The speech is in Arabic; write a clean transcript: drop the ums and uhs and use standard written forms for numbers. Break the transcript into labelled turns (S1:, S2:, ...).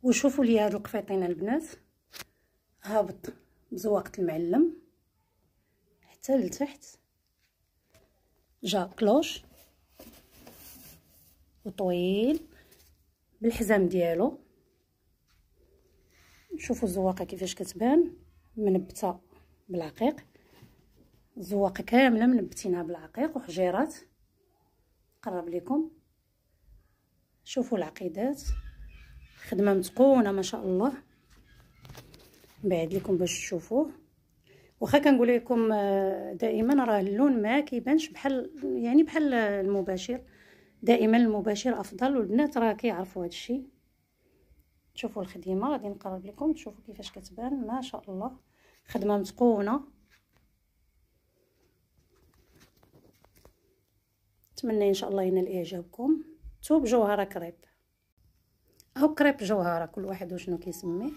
S1: وشوفوا لي هاد القفيطين البنات، هابط بزواقة المعلم حتى لتحت، جا كلوش وطويل بالحزام ديالو. شوفوا الزواقه كيفاش كتبان منبته بالعقيق، الزواقه كامله منبتينها بالعقيق وحجيرات. قرب لكم شوفوا العقيدات، خدمه متقونه ما شاء الله. نبعد لكم باش تشوفوه. واخا كنقول لكم دائما راه اللون ما كيبانش بحال يعني بحال المباشر، دائما المباشر افضل، والبنات راه كيعرفوا هذا الشيء. شوفوا الخديمه، غادي نقرب لكم تشوفوا كيفاش كتبان ما شاء الله، خدمه متقونه. نتمنى ان شاء الله ينال اعجابكم. ثوب جوهره كريب او كريب جوهره، كل واحد وشنو كيسميه.